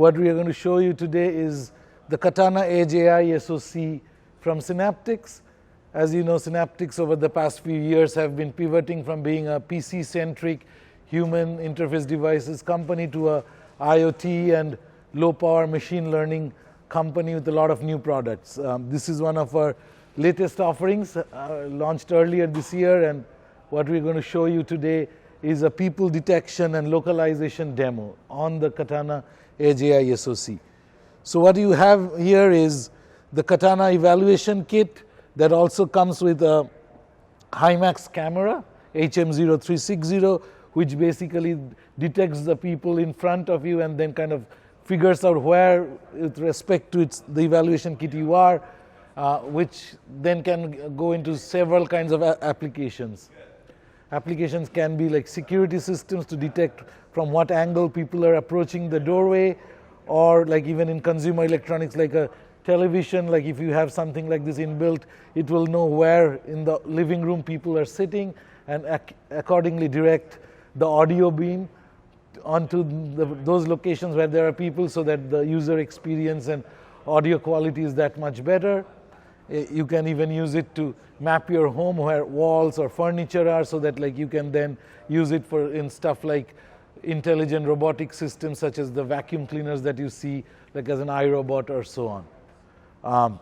What we are going to show you today is the Katana Edge AI SoC from Synaptics. As you know, Synaptics over the past few years have been pivoting from being a PC-centric human interface devices company to a IoT and low-power machine learning company with a lot of new products. This is one of our latest offerings, launched earlier this year, and what we're going to show you today is a people detection and localization demo on the Katana Edge AI SoC. So what you have here is the Katana evaluation kit that also comes with a HiMax camera, HM0360, which basically detects the people in front of you and then kind of figures out where, with respect to the evaluation kit you are, which then can go into several kinds of applications. Applications can be like security systems to detect from what angle people are approaching the doorway, or like even in consumer electronics like a television, like if you have something like this inbuilt, it will know where in the living room people are sitting and accordingly direct the audio beam onto those locations where there are people so that the user experience and audio quality is that much better. You can even use it to map your home where walls or furniture are so that like you can then use it for in stuff like intelligent robotic systems such as the vacuum cleaners that you see like as an iRobot or so on.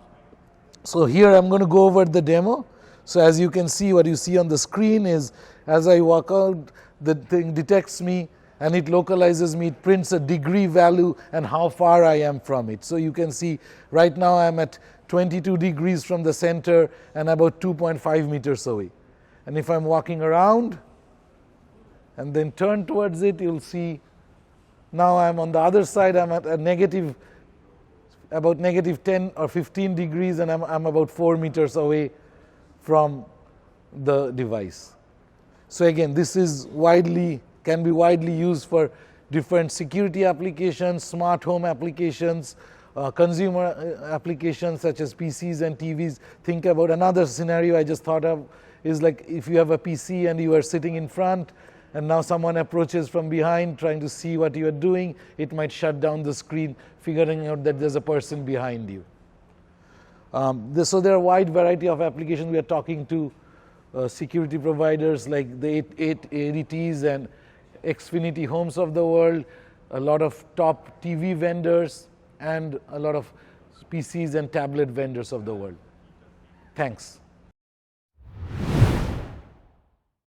So here I'm going to go over the demo. So as you can see, what you see on the screen is as I walk out, the thing detects me and it localizes me, it prints a degree value and how far I am from it. So you can see right now I'm at 22 degrees from the center and about 2.5 meters away. And if I'm walking around and then turn towards it, you'll see now I'm on the other side, I'm at a about negative 10 or 15 degrees and I'm about 4 meters away from the device. So again, this is can be widely used for different security applications, smart home applications, consumer applications such as PCs and TVs. Think about another scenario I just thought of is like if you have a PC and you are sitting in front and now someone approaches from behind trying to see what you are doing, it might shut down the screen, figuring out that there's a person behind you. So there are a wide variety of applications. We are talking to security providers like the ADTs and Xfinity Homes of the world, a lot of top TV vendors, and a lot of PCs and tablet vendors of the world. Thanks.